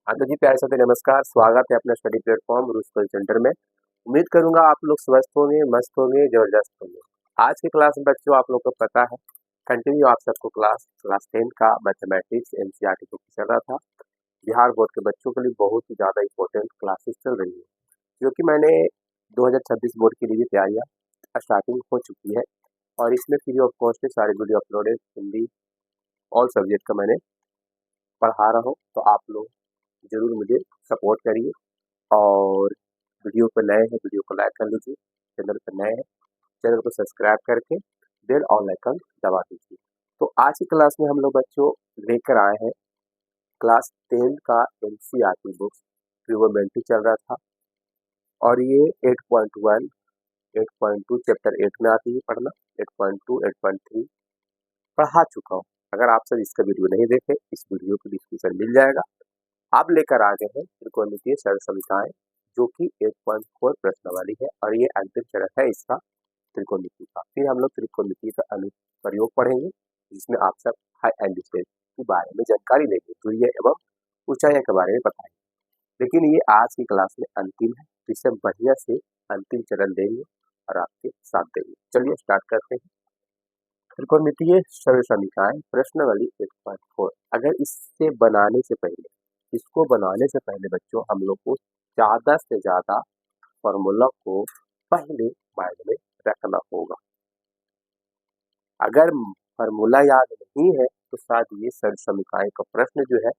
हाँ तो जी प्यारे साथी नमस्कार, स्वागत है अपने स्टडी प्लेटफॉर्म रूस कॉल सेंटर में। उम्मीद करूंगा आप लोग स्वस्थ होंगे, मस्त होंगे, जबरदस्त होंगे। आज की क्लास में बच्चों आप लोग को पता है, कंटिन्यू आप सबको क्लास 10 का मैथमेटिक्स एनसीईआरटी बुक चल रहा था। बिहार बोर्ड के बच्चों के लिए बहुत ही ज़्यादा इंपॉर्टेंट क्लासेस चल रही है, जो कि मैंने 2026 बोर्ड के लिए भी तैयारियाँ स्टार्टिंग हो चुकी है। और इसमें फ्री ऑफ कॉस्ट सारी video uploaded Hindi all subject का मैंने पढ़ा रहा हूँ। तो आप लोग जरूर मुझे सपोर्ट करिए और वीडियो पर नए हैं वीडियो को लाइक कर लीजिए, चैनल पर नए हैं चैनल को सब्सक्राइब करके बेल ऑल आइकन दबा दीजिए। तो आज की क्लास में हम लोग बच्चों लेकर आए हैं क्लास 10 का एनसीईआरटी बुक्स ट्रिगोनोमेट्री चल रहा था और ये 8.1 8.2 चैप्टर 8 में आती है पढ़ना। 8.2 8.3 पढ़ा चुका हूँ। अगर आप सब इसका वीडियो नहीं देखे, इस वीडियो को डिस्क्रिप्शन मिल जाएगा। आप लेकर आ गए हैं त्रिकोणमितीय सरल समीकरण, जो कि 8.4 प्रश्न वाली है और ये अंतिम चरण है इसका त्रिकोणमिति का। फिर हम लोग त्रिकोणमिति का अनुप्रयोग पढ़ेंगे, जिसमें आप सब हाई एल्टीट्यूड के बारे में जानकारी लेंगे, दूरियां एवं ऊंचाइयों के बारे में बताएंगे। लेकिन ये आज की क्लास में अंतिम है, जिससे हम बढ़िया से अंतिम चरण देंगे और आपके साथ देंगे। चलिए स्टार्ट करते हैं। त्रिकोणमितीय सरल समीकरण प्रश्नावली 8.4। अगर इसको बनाने से पहले बच्चों हम लोग को ज़्यादा से ज़्यादा फॉर्मूला को पहले माइंड में रखना होगा। अगर फॉर्मूला याद नहीं है तो शायद ये सरल समीकरण का प्रश्न जो है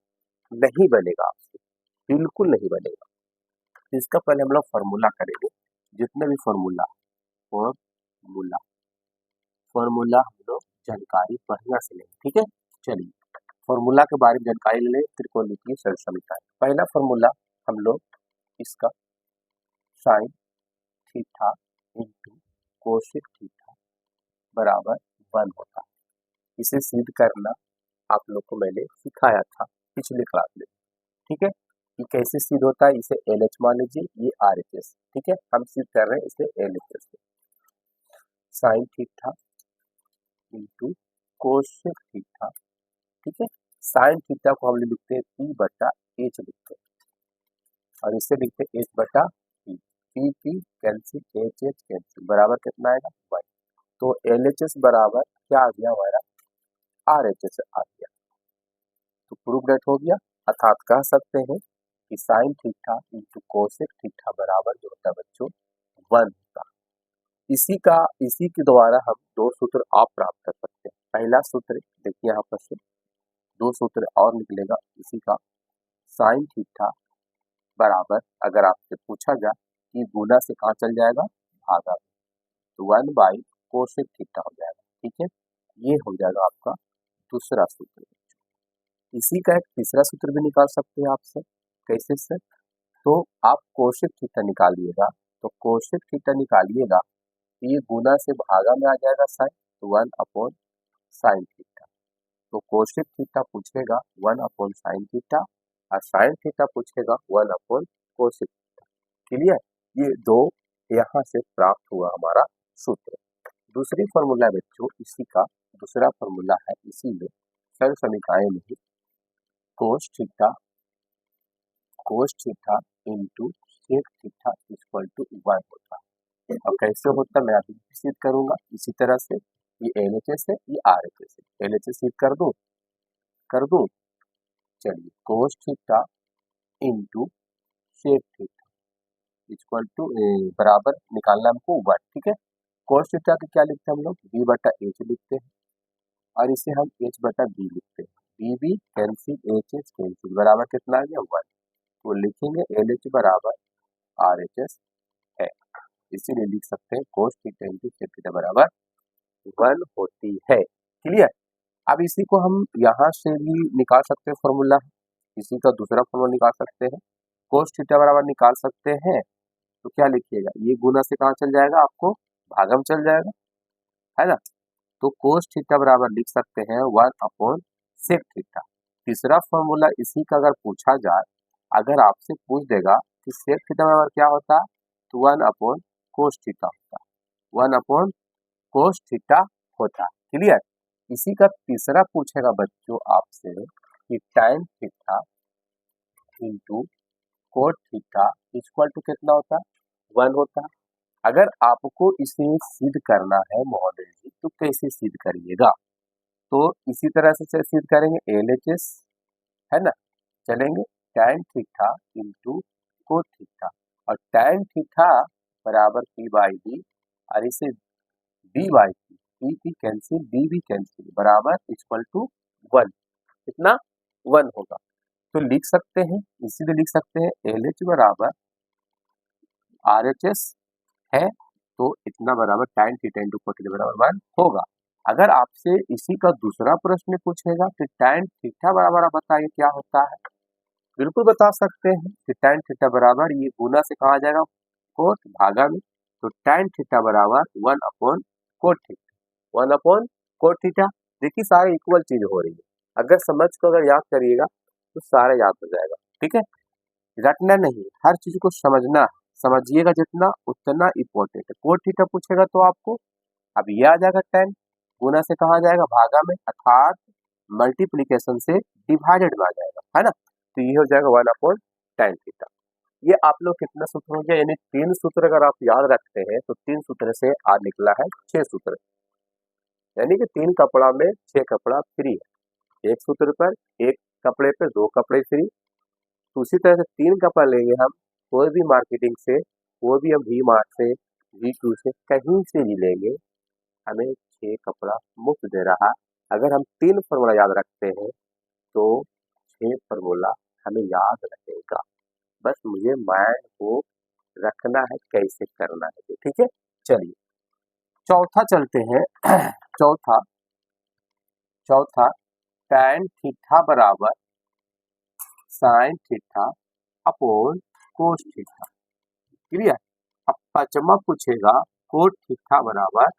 नहीं बनेगा आपसे, बिल्कुल नहीं बनेगा। इसका पहले हम लोग फॉर्मूला करेंगे। जितने भी फॉर्मूला हम लोग जानकारी बढ़िया से लेंगे, ठीक है। चलिए फॉर्मूला के बारे में जानकारी ले लें। त्रिकोणमितीय सरल समीकरण पहला फॉर्मूला हम लोग इसका sign theta into cosec theta बराबर 1 होता है। इसे सिद्ध करना आप लोग को मैंने सिखाया था पिछले क्लास में, ठीक है। ये कैसे सिद्ध होता है, इसे LH मान लीजिए, ये RHS, ठीक है। हम सिद्ध कर रहे हैं इसे LHS से। Sign theta into cosec theta, ठीक है। साइन थीटा को हम लिखते हैं P/H लिखते हैं और इसे लिखते हैं H/P। P cancel, H cancel, बराबर कितना आएगा 1। तो LHS बराबर क्या आ गया हमारा RHS आ गया। तो प्रूव डेट हो गया, अर्थात कह सकते हैं कि sine theta into cosec theta बराबर जो होता है बच्चों 1 होता है। इसी के द्वारा हम दो सूत्र आप प्राप्त कर सकते हैं। पहला सूत्र देखिए यहाँ पर से दो सूत्र और निकलेगा इसी का। साइन थीटा बराबर अगर आपसे पूछा जाए कि गुना से कहाँ चल जाएगा, भागा, तो 1 बाई कोसेक थीटा हो जाएगा, ठीक है। ये हो जाएगा आपका दूसरा सूत्र। इसी का एक तीसरा सूत्र भी निकाल सकते हैं आपसे। कैसे से, तो आप कोसेक थीटा निकालिएगा, तो कोसेक थीटा निकालिएगा तो ये गुना से भागा में आ जाएगा साइन, तो 1/साइन थीटा। तो कोसेक थीटा पूछेगा 1/साइन थीटा और साइन थीटा पूछेगा 1/कोसेक थीटा। क्लियर, ये दो यहाँ से प्राप्त हुआ हमारा सूत्र। दूसरी फॉर्मूला बच्चों इसी का दूसरा फॉर्मूला है, इसी में सरल समीकरण में ही cos theta into sec theta equal to 1 होता है। और कैसे होता है मैं अभी सिद्ध करूंगा। इसी तरह से ये LHS है, ये RHS है। LHS सिद्ध कर दूं। चलिए cos theta into sec theta equal to बराबर निकालना हमको 1, ठीक है। कोस थीटा को क्या लिखते हैं हम लोग, B/H लिखते हैं और इसे हम H/B लिखते हैं। B कैंसिल, H कैंसिल, बराबर कितना आ गया 1। तो लिखेंगे LH बराबर RHS है, इसीलिए लिख सकते हैं cos theta into sec theta बराबर 1 होती है। क्लियर, अब इसी को हम यहाँ से भी निकाल सकते हैं फॉर्मूला, इसी का दूसरा फॉर्मूला निकाल सकते हैं। कोस थीटा बराबर निकाल सकते हैं, तो क्या लिखिएगा, ये गुना से कहाँ चल जाएगा, आपको भागम चल जाएगा, है ना। तो कोस थीटा बराबर लिख सकते हैं 1/सेक थीटा। तीसरा फॉर्मूला इसी का अगर पूछा जाए, अगर आपसे पूछ देगा कि सेक थीटा बराबर क्या होता है, तो 1/कोस थीटा होता है, 1/कोस थीटा होता है। क्लियर, इसी का तीसरा पूछेगा बच्चों आपसे कि tan theta into cot theta equal to कितना होता है, 1 होता है। अगर आपको इसे सिद्ध करना है महोदय जी तो कैसे सिद्ध करिएगा, तो इसी तरह से सिद्ध करेंगे, LHS है ना, चलेंगे tan theta into cot theta, और tan थीटा बराबर P बाई बी, और इसे B by P cancel, B भी कैंसिल, बराबर इक्वल टू 1, कितना 1 होगा। तो लिख सकते हैं, इसीलिए लिख सकते हैं LH बराबर RHS है, तो इतना बराबर tan theta into cot theta बराबर 1 होगा। अगर आपसे इसी का दूसरा प्रश्न पूछेगा कि tan थीटा बराबर, आप बताइए क्या होता है, बिल्कुल बता सकते हैं कि tan थीटा बराबर, ये गुना से कहा जाएगा कोट भागा में, तो tan थीटा बराबर 1 upon cot theta, 1 upon cot theta. देखिए सारे इक्वल चीज हो रही है, अगर समझ को अगर याद करिएगा तो सारा याद हो जाएगा, ठीक है। रटना नहीं, हर चीज को समझना है, समझिएगा जितना उतना इम्पोर्टेंट है। कोट थीटा पूछेगा तो आपको अब ये आ जाएगा tan, गुना से कहा जाएगा भागा में, अर्थात मल्टीप्लीकेशन से डिवाइडेड में आ जाएगा, है ना, तो ये हो जाएगा 1 अपॉन tan थीटा। ये आप लोग कितना सूत्र हो गया, यानी 3 सूत्र अगर आप याद रखते हैं तो 3 सूत्र से आज निकला है 6 सूत्र, यानी कि 3 कपड़ा में 6 कपड़ा फ्री है, एक सूत्र पर एक कपड़े पे 2 कपड़े फ्री। तो उसी तरह से 3 कपड़ा लेंगे हम, कोई भी मार्केटिंग से, कोई भी हम वी मार्ट से, V2 से, कहीं से भी लेंगे, हमें 6 कपड़ा मुफ्त दे रहा है। अगर हम 3 फॉर्मूला याद रखते हैं तो 6 फॉर्मूला हमें याद रहेगा, बस मुझे माइंड को रखना है, कैसे करना है, ठीक है। चलिए चौथा चलते हैं चौथा चौथा tan थीटा बराबर sin theta upon cos theta, clear. अब पांचवा पूछेगा कोट थीटा बराबर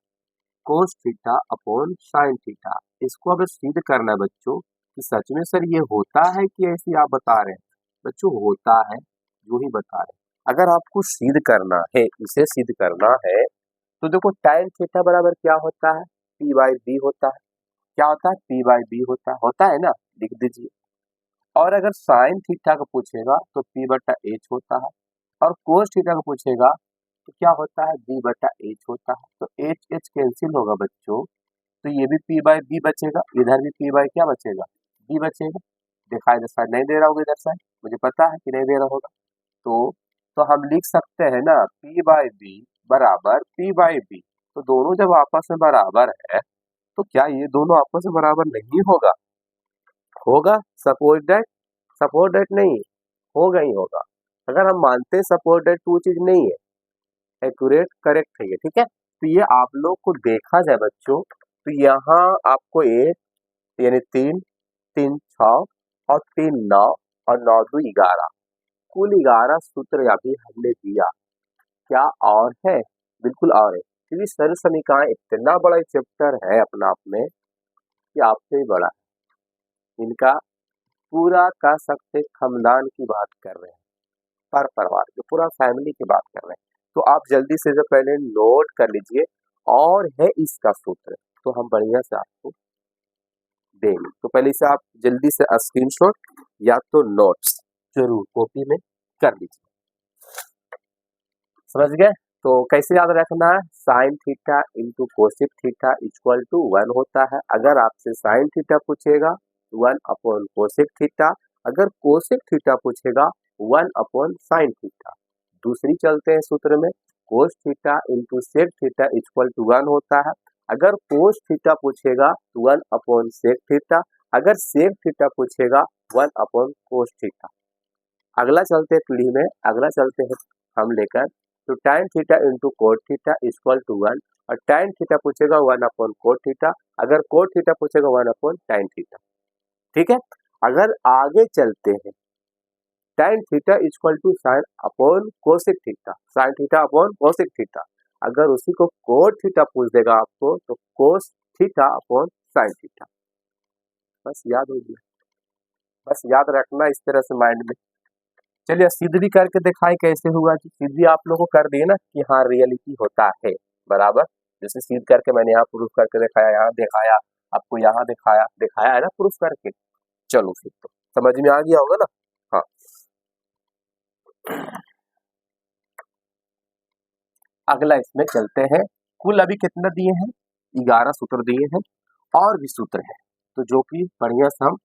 cos theta upon sine theta, इसको अगर सिद्ध करना है बच्चों कि सच में सर ये होता है कि ऐसे आप बता रहे हैं, बच्चों होता है जो ही बता रहे हैं। अगर आपको सिद्ध करना है, इसे सिद्ध करना है तो देखो tan थीटा बराबर क्या होता है, P बाई बी होता है, क्या होता है, P बाई बी होता है ना, लिख दीजिए। और अगर साइन थीटा का पूछेगा तो P बटा एच होता है, और कोस थीटा का पूछेगा तो क्या होता है, B बटा एच होता है। तो एच एच कैंसिल होगा बच्चों, तो ये भी P बाई बी बचेगा, इधर भी P बाई क्या बचेगा, B बचेगा। दिखाई इधर साइड नहीं दे रहा होगा, इधर साइड मुझे पता है कि नहीं दे रहा होगा, तो हम लिख सकते हैं ना P बाई बी बराबर P बाई बी। तो दोनों जब आपस में बराबर है तो क्या ये दोनों आपस में बराबर नहीं होगा, होगा। सपोज दैट नहीं, होगा ही होगा। अगर हम मानते हैं सपोज दैट टू चीज नहीं है, एक्यूरेट करेक्ट है ये, ठीक है। तो ये आप लोग को देखा जाए बच्चों, तो यहाँ आपको एक यानी 3 3 6 और 3 9 और 9 2 11, कुल 11 सूत्र अभी हमने दिया। क्या और है, बिल्कुल और है, क्योंकि सरल समीकरण इतना बड़ा चैप्टर है अपना आप में कि आपसे ही बड़ा है। इनका पूरा कह सकते खानदान की बात कर रहे हैं, पर परिवार की पूरा फैमिली की बात कर रहे हैं। तो आप जल्दी से जो पहले नोट कर लीजिए, और है इसका सूत्र तो हम बढ़िया से आपको देंगे। तो पहले से आप जल्दी से स्क्रीनशॉट या तो नोट्स जरूर कॉपी में कर लीजिए, समझ गए। तो कैसे याद रखना है, sine theta into cosec theta equal to 1 होता है। अगर आपसे साइन थीटा पूछेगा 1 अपॉन कोसिक थीटा, अगर कोसिक थीटा पूछेगा 1 अपॉन साइन थीटा। दूसरी चलते हैं सूत्र में, cos theta into sec theta equal to 1 होता है। अगर कोस थीटा पूछेगा 1 अपॉन सेक थीटा, अगर सेक थीटा पूछेगा 1 अपॉन कोस थीटा। अगला चलते हैं पीढ़ी में, अगला चलते हैं हम लेकर, तो tan theta into cot theta equal to 1, और tan थीटा पूछेगा 1 अपॉन कोट थीटा, अगर कोट थीटा पूछेगा 1 अपॉन tan थीटा, ठीक है। अगर आगे चलते हैं, tan theta equal to sine upon cosec theta, sine theta upon cosec theta, अगर उसी को कोट थीटा पूछ देगा आपको तो cos theta upon sine theta. बस याद हो गया, बस याद रखना इस तरह से माइंड में। चलिए सिद्ध भी करके दिखाए कैसे हुआ, कि सिद्ध भी आप लोगों को कर दिए ना कि हाँ रियलिटी होता है बराबर। जैसे सिद्ध करके मैंने यहाँ प्रूफ करके दिखाया, यहाँ दिखाया, आपको यहाँ दिखाया, दिखाया है ना प्रूफ करके। चलो फिर तो समझ में आ गया होगा ना। हाँ अगला इसमें चलते हैं। कुल अभी कितना दिए हैं, 11 सूत्र दिए हैं और भी सूत्र है, तो जो कि बढ़िया से हम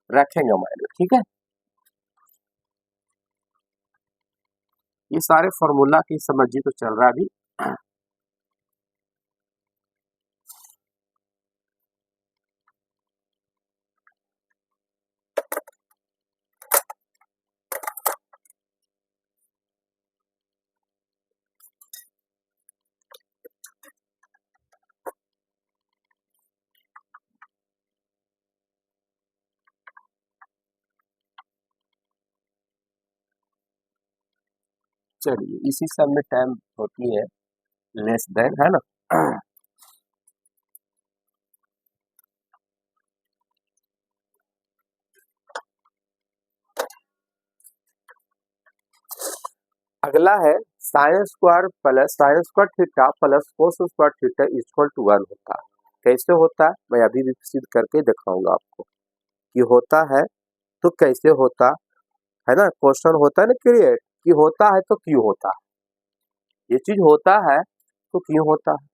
रखेंगे माइंड में, ठीक है। ये सारे फॉर्मूला की समझिए तो चल रहा है अभी। चलिए इसी सब में टाइम होती है लेस देन, है ना। अगला है sine square plus sine square theta plus cos square theta equal to 1 होता है। कैसे होता है मैं अभी भी सिद्ध करके दिखाऊंगा आपको कि होता है तो कैसे होता है ना। क्वेश्चन होता है ना क्रिएट कि होता है तो क्यों होता है, ये चीज होता है तो क्यों होता है,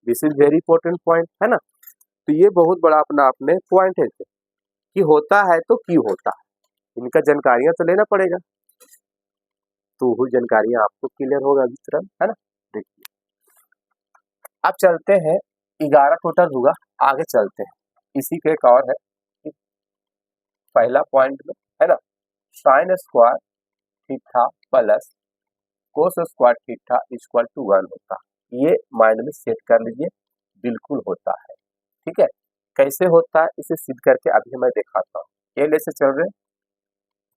this is very important point, है ना। तो ये बहुत बड़ा अपना आपने पॉइंट है कि होता है तो क्यों होता है, इनका जानकारियां तो लेना पड़ेगा, तो वो जानकारियां आपको क्लियर होगा इस तरह, है ना। देखिए अब चलते हैं, 11 टोटल होगा, आगे चलते हैं। इसी के एक और है कि पहला पॉइंट में, है ना, sine square theta plus cos square theta equal to 1 होता है। ये माइंड में सेट कर लीजिए, बिल्कुल होता है, ठीक है। कैसे होता है इसे सिद्ध करके अभी मैं दिखाता हूँ। एल से चल रहे,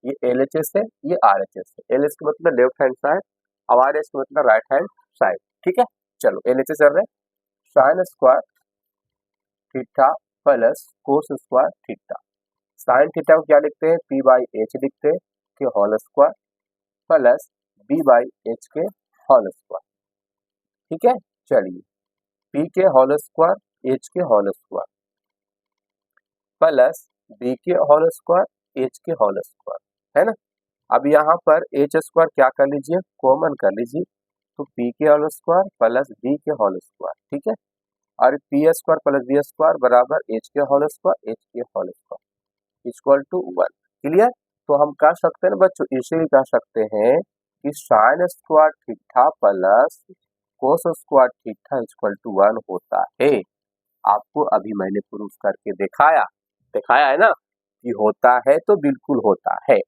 ये एल एच एस है, ये आर एच एस है। एल एस का मतलब लेफ्ट हैंड साइड और आर एच का मतलब राइट हैंड साइड, ठीक है। चलो एल एच एस चल रहे, sign square theta plus cos square theta. Sine theta को क्या लिखते हैं, पी बाई एच लिखते हैं के whole square plus b by h के होल स्क्वायर, ठीक है। चलिए पी के होल स्क्वायर एच के होल स्क्वायर प्लस बी के होल स्क्वायर एच के होल स्क्वायर, है ना। अब यहाँ पर एच स्क्वायर क्या कर लीजिए, कॉमन कर लीजिए, तो पी के होल स्क्वायर प्लस बी के होल स्क्वायर, ठीक है। और p square plus b square बराबर एच के होल स्क्वायर एच के whole square equal to 1, clear. तो हम कह सकते हैं बच्चों, इसे कह सकते हैं कि sine square theta plus cos square theta equal to 1 होता है। आपको अभी मैंने प्रूफ करके दिखाया है ना कि होता है तो बिल्कुल होता है।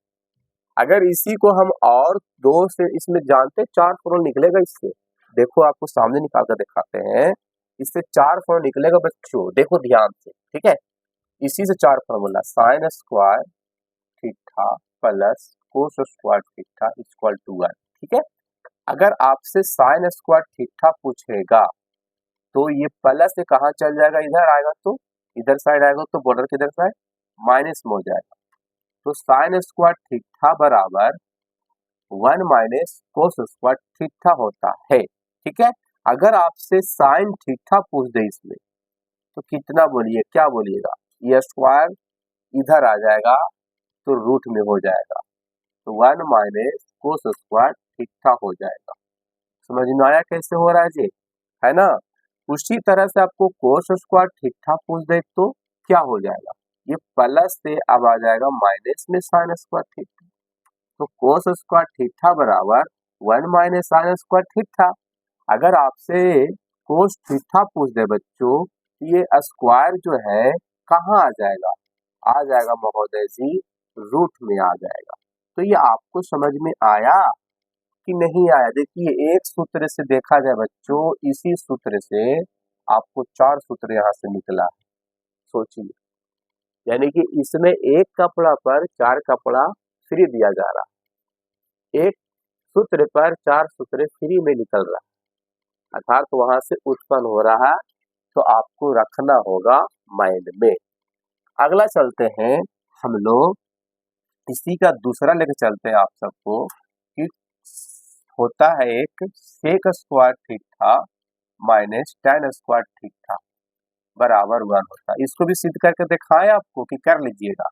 अगर इसी को हम और दो से इसमें जानते, 4 फॉर्मूला निकलेगा इससे, देखो आपको सामने निकाल कर दिखाते हैं, इससे 4 फॉर्मूला निकलेगा बच्चों, देखो ध्यान से, ठीक है। इसी से 4 formula, sine square theta plus cos square theta equal to 1, ठीक है। अगर आपसे साइन स्क्वायर थीटा पूछेगा तो ये प्लस से कहाँ चल जाएगा, इधर आएगा तो इधर साइड आएगा तो बॉर्डर के इधर साइड माइनस में हो जाएगा, तो साइन स्क्वायर थीटा बराबर 1 माइनस कोस स्क्वायर थीटा होता है, ठीक है। अगर आपसे साइन थीटा पूछ दे इसमें तो कितना बोलिए, क्या बोलिएगा, ये स्क्वायर इधर आ जाएगा तो रूट में हो जाएगा, तो 1 माइनस कोस स्क्वायर थीटा हो जाएगा। समझ में आया कैसे हो रहा है जी, है ना। उसी तरह से आपको कोस स्क्वायर थीटा पूछ दे तो क्या हो जाएगा, ये प्लस से अब आ जाएगा माइनस में साइन स्क्वायर थीटा, तो कोस स्क्वायर थीटा बराबर 1 माइनस साइन स्क्वायर थीटा। अगर आपसे कोस थीटा पूछ दे बच्चों, ये स्क्वायर जो है कहाँ आ जाएगा महोदय जी, रूट में आ जाएगा। तो ये आपको समझ में आया कि नहीं आया। देखिए एक सूत्र से देखा जाए बच्चों, इसी सूत्र से आपको 4 सूत्र यहाँ से निकला है, सोचिए, यानी कि इसमें एक कपड़ा पर 4 कपड़ा फ्री दिया जा रहा है, एक सूत्र पर 4 सूत्र फ्री में निकल रहा है, अर्थात तो वहां से उत्पन्न हो रहा है, तो आपको रखना होगा माइंड में। अगला चलते हैं हम लोग, इसी का दूसरा लेके चलते हैं आप सबको कि होता है एक sec square theta minus tan square theta बराबर 1 होता है। इसको भी सिद्ध करके दिखाए आपको कि कर लीजिएगा,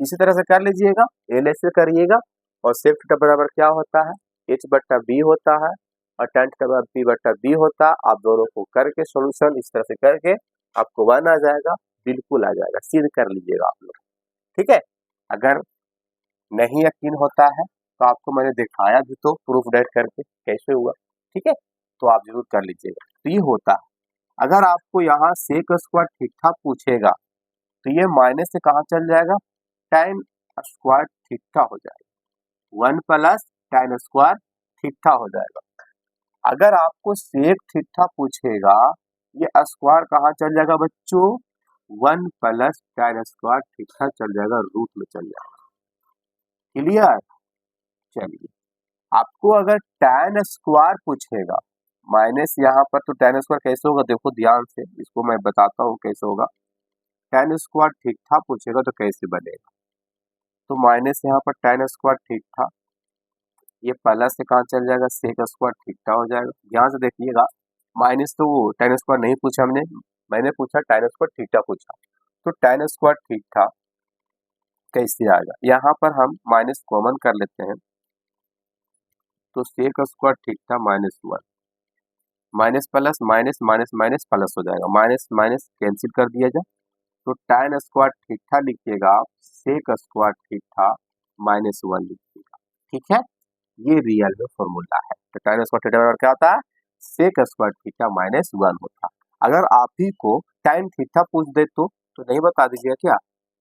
इसी तरह से कर लीजिएगा, एल से करिएगा और सेक थीटा बराबर क्या होता है, एच बट्टा बी होता है और tan थीटा बराबर पी बट्टा बी होता है। आप दोनों को करके सोल्यूशन इस तरह से करके आपको 1 आ जाएगा, बिल्कुल आ जाएगा, सिद्ध कर लीजिएगा आप लोग, ठीक है। अगर नहीं यकीन होता है तो आपको मैंने दिखाया भी तो प्रूफ डेट करके कैसे हुआ, ठीक है, तो आप जरूर कर लीजिएगा। तो ये होता है, अगर आपको यहाँ सेक स्क्वायर थीटा पूछेगा तो ये माइनस से कहाँ चल जाएगा, tan स्क्वायर थीटा हो जाएगा, 1 प्लस tan स्क्वायर थीटा हो जाएगा। अगर आपको सेक थीटा पूछेगा, ये स्क्वायर कहाँ चल जाएगा बच्चों, 1 प्लस tan स्क्वायर थीटा चल जाएगा, रूट में चल जाएगा। क्लियर, चलिए आपको अगर tan स्क्वायर पूछेगा, माइनस यहाँ पर, तो tan स्क्वायर कैसे होगा, देखो ध्यान से, इसको मैं बताता हूँ कैसे होगा। tan स्क्वायर थीटा पूछेगा तो कैसे बनेगा, तो माइनस यहाँ पर tan स्क्वायर थीटा, ये प्लस से कहाँ चल जाएगा, सेक स्क्वायर थीटा हो जाएगा। ध्यान से देखिएगा, माइनस तो वो tan स्क्वायर नहीं पूछा हमने, मैंने पूछा tan स्क्वायर थीटा पूछा, तो tan स्क्वायर थीटा कैसे आएगा, यहाँ पर हम माइनस कॉमन कर लेते हैं, तो sec square theta -1, minus plus minus minus minus plus हो जाएगा, माइनस माइनस कैंसिल कर दिया जाए, तो tan स्क्वायर थीटा लिखिएगा आप, सेक स्क्वायर थीटा -1 लिखिएगा, ठीक है। ये रियल में फॉर्मूला है। तो tan स्क्वायर थीटा बराबर क्या होता है, सेक स्क्वायर थीटा -1 होता है। अगर आप ही को tan थीटा पूछ दे तो नहीं बता दीजिएगा क्या,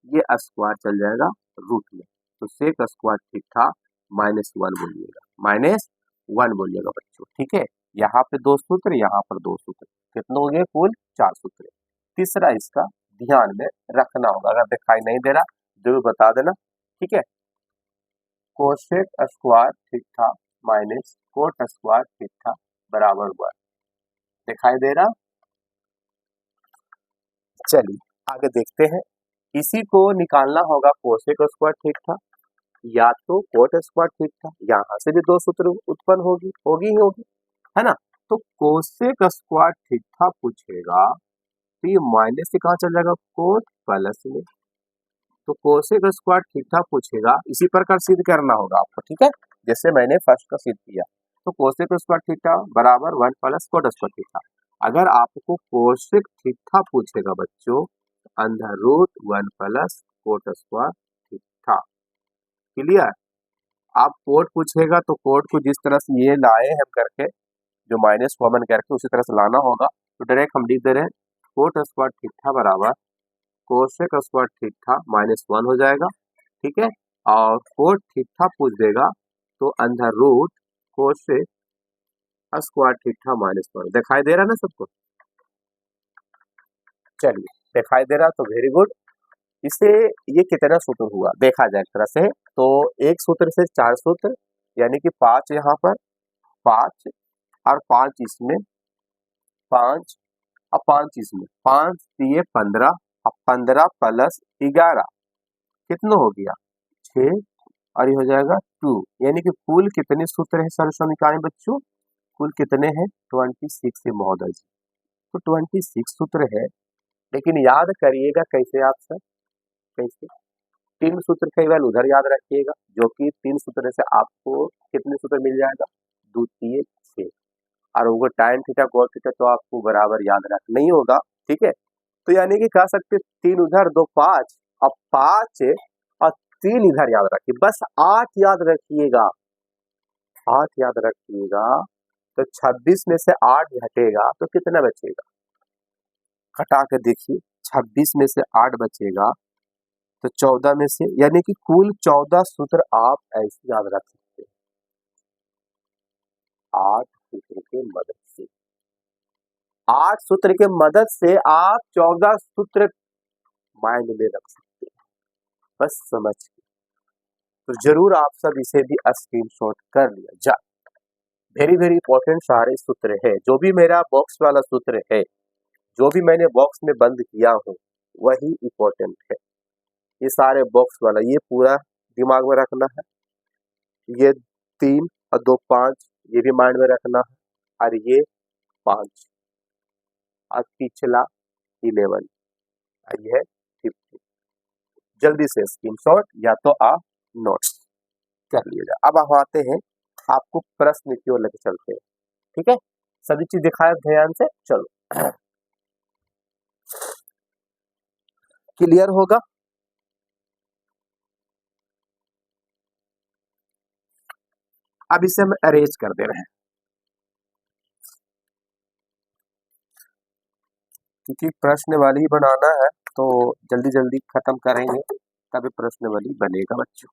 ये स्क्वायर चल जाएगा रूट में, तो सेक स्क्वायर थीटा -1 बोलिएगा, -1 बोलिएगा बच्चों, ठीक है। यहाँ पे 2 सूत्र, यहाँ पर 2 सूत्र, कितने हो गए, कुल 4 सूत्र। तीसरा इसका ध्यान में रखना होगा, अगर दिखाई नहीं दे रहा जरूर बता देना, ठीक है। Cosec square theta minus cot square theta बराबर 1, दिखाई दे रहा। चलिए आगे देखते हैं, इसी को निकालना होगा कोसेक स्क्वायर थीटा या तो कोट स्क्वायर थीटा, यहाँ से भी 2 सूत्र उत्पन्न होगी होगी ही होगी, है ना। तो कोसेक स्क्वायर थीटा पूछेगा तो ये माइनस से कहाँ चल जाएगा, कोट प्लस में, तो कोसेक स्क्वायर थीटा पूछेगा, इसी प्रकार सिद्ध करना होगा आपको, ठीक है, जैसे मैंने फर्स्ट का सिद्ध किया। तो कोसेक स्क्वायर थीटा बराबर 1 प्लस कोट स्क्वायर थीटा। अगर आपको कोसेक थीटा पूछेगा बच्चों, under root 1 plus cot square theta. Clear, आप कोट पूछेगा तो कोट को जिस तरह से ये लाए हम करके, जो माइनस कॉमन करके उसी तरह से लाना होगा, तो डायरेक्ट हम लिख दे रहे हैं कोट स्क्वायर थीटा बराबर कोसेक स्क्वायर थीटा -1 हो जाएगा, ठीक है। और कोट थीटा पूछ देगा तो under root cosec square theta -1, दिखाई दे रहा ना सबको, चलिए दिखाई दे रहा तो वेरी गुड। इसे ये कितना सूत्र हुआ देखा जाए एक तरह से, तो एक सूत्र से 4 सूत्र, यानी कि 5 यहाँ पर, 5 और 5 इसमें, 5 और 5 इसमें, 5 दिए 15 और 15 प्लस 11 कितना हो गया 6, और ये हो जाएगा 2, यानी कि कुल कितने सूत्र है सर समीकरण बच्चों, कुल कितने हैं 26 है महोदय जी। तो 26 सूत्र है, लेकिन याद करिएगा कैसे आप सर, कैसे 3 सूत्र केवल उधर याद रखिएगा, जो कि 3 सूत्र से आपको कितने सूत्र मिल जाएगा, द्वितीय 6, और वो tan थीटा cos थीटा तो आपको बराबर याद रख नहीं होगा, ठीक है। तो यानी कि कह सकते 3 उधर 2 5, अब 5 और 3 इधर याद रखिए, बस 8 याद रखिएगा, 8 याद रखिएगा। तो 26 में से 8 घटेगा तो कितना बचेगा, घटा के देखिए, 26 में से 8 बचेगा तो 14 में से, यानी कि कुल 14 सूत्र आप ऐसे याद रख सकते हैं, 8 सूत्र के मदद से, 8 सूत्र के मदद से आप 14 सूत्र माइंड में रख सकते हैं, बस समझ के। तो जरूर आप सब इसे भी स्क्रीनशॉट कर लिया जाए, वेरी वेरी इंपॉर्टेंट सारे सूत्र है, जो भी मेरा बॉक्स वाला सूत्र है, जो भी मैंने बॉक्स में बंद किया हूँ वही इंपॉर्टेंट है, ये सारे बॉक्स वाला, ये पूरा दिमाग में रखना है, ये 3 और 2 5 ये भी माइंड में रखना है, और ये 5 और पिछला 11 और ये 50। जल्दी से स्क्रीनशॉट या तो आप नोट्स कर लिया जाए। अब हम आते हैं आपको प्रश्न की ओर लेके चलते हैं, ठीक है। सभी चीज दिखाया ध्यान से, चलो क्लियर होगा। अब इसे हम अरेंज कर दे रहे हैं, क्योंकि प्रश्न वाली ही बनाना है तो जल्दी जल्दी खत्म करेंगे तभी प्रश्न वाली बनेगा बच्चों।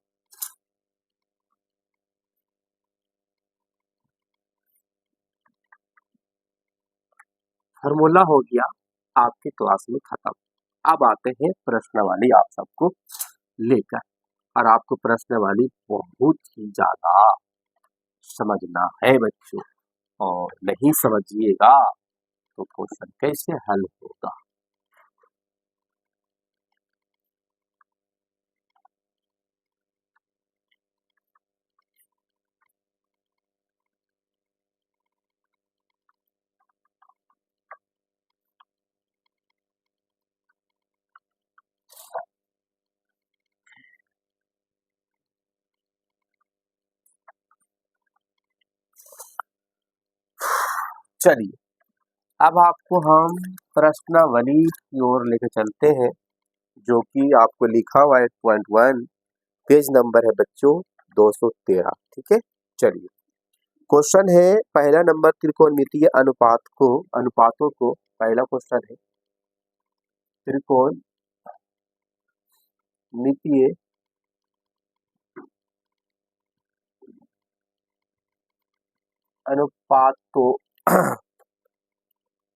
फॉर्मूला हो गया आपकी क्लास में खत्म। अब आते हैं प्रश्न वाली आप सबको लेकर, और आपको प्रश्न वाली बहुत ही ज्यादा समझना है बच्चों, और नहीं समझिएगा तो क्वेश्चन कैसे हल होगा। चलिए अब आपको हम प्रश्नावली की ओर लेकर चलते हैं, जो कि आपको लिखा हुआ है 8.1 पेज नंबर है बच्चों 213, ठीक है। चलिए क्वेश्चन है पहला नंबर, त्रिकोणमितीय अनुपातों को पहला क्वेश्चन है त्रिकोणमितीय अनुपातों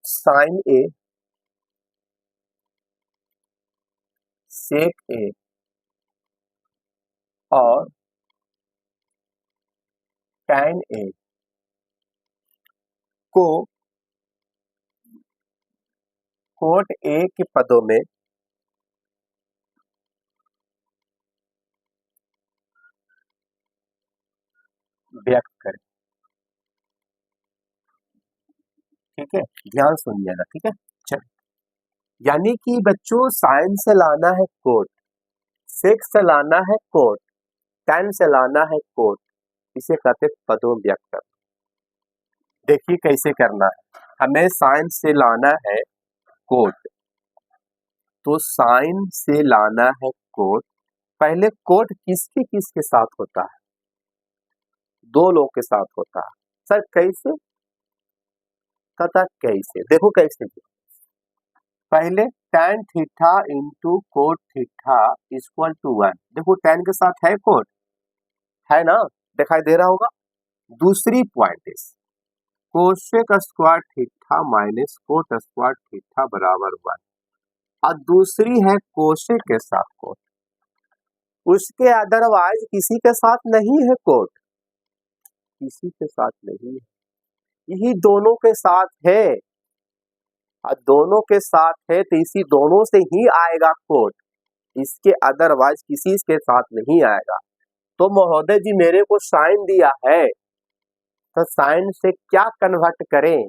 साइन ए, सेक ए और टैन ए को कोट ए के पदों में व्यक्त करें, ठीक है। ध्यान सुनिएगा, ठीक है। चल, यानी कि बच्चों साइन से लाना है कोट, सेक से लाना है कोट, टैन से लाना है कोट, इसे कहते पदों में व्यक्त कर। देखिए कैसे करना है, हमें साइन से लाना है कोट, तो साइन से लाना है कोट। पहले कोट किसके किसके साथ होता है, दो लोग के साथ होता है। सर कैसे, कहता कैसे, देखो कैसे। पहले tan theta into cot theta equal to 1, देखो tan के साथ है कोट, है ना, दिखाई दे रहा होगा। दूसरी पॉइंट इस cosec square theta minus cot square theta बराबर 1, और दूसरी है कोसेक के साथ कोट, उसके अदरवाइज किसी के साथ नहीं है कोट, किसी के साथ नहीं है, यही दोनों के साथ है, और दोनों के साथ है तो इसी दोनों से ही आएगा कोट, इसके अदरवाइज किसी के साथ नहीं आएगा। तो महोदय जी मेरे को साइन दिया है, तो साइन से क्या कन्वर्ट करें,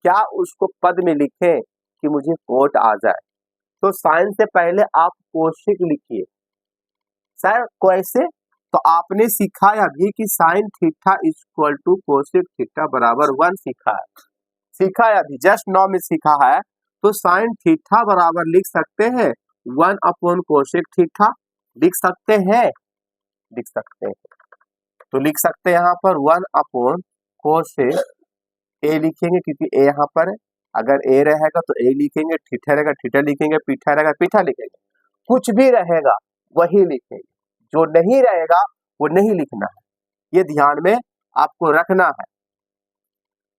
क्या उसको पद में लिखें कि मुझे कोट आ जाए। तो साइन से पहले आप कोशिक लिखिए। सर कैसे, तो आपने सीखा है अभी कि sine theta equal to cosec theta बराबर 1 सीखा है, सीखा है अभी जस्ट नाउ में सीखा है। तो साइन थीटा बराबर लिख सकते हैं 1 अपॉन कोशिक थीटा, लिख सकते हैं, लिख सकते हैं, तो लिख सकते हैं यहाँ पर 1 अपॉन कोशिक ए लिखेंगे क्योंकि ए यहाँ पर है, अगर ए रहेगा तो ए लिखेंगे, थीटा रहेगा थीटा लिखेंगे, पीठा रहेगा पीठा लिखेंगे, कुछ भी रहेगा वही लिखेंगे, जो नहीं रहेगा वो नहीं लिखना है, ये ध्यान में आपको रखना है,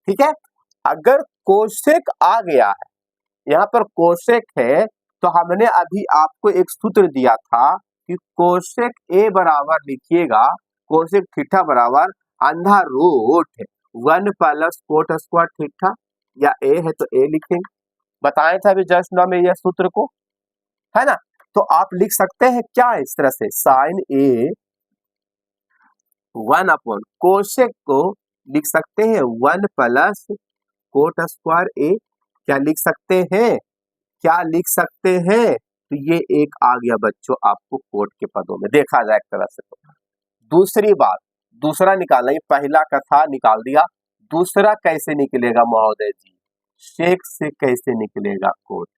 ठीक है। अगर कोशेक आ गया है, यहाँ पर कोशेक है, तो हमने अभी आपको एक सूत्र दिया था कि कोशेक ए बराबर लिखिएगा कोशेक थीटा बराबर under root 1 plus cot square theta, या ए है तो ए लिखेंगे, बताए थे अभी जस्ट नाउ में यह सूत्र को, है ना। तो आप लिख सकते हैं क्या इस तरह से, साइन ए 1 अपॉन कोशेक को लिख सकते हैं 1 प्लस कोट स्क्वायर ए, क्या लिख सकते हैं, क्या लिख सकते हैं, तो ये एक आ गया बच्चों आपको कोट के पदों में, देखा जाए एक तरह से। तो दूसरी बात, दूसरा निकालना, ये पहला का था निकाल दिया, दूसरा कैसे निकलेगा महोदय जी? सेक से कैसे निकलेगा कोट?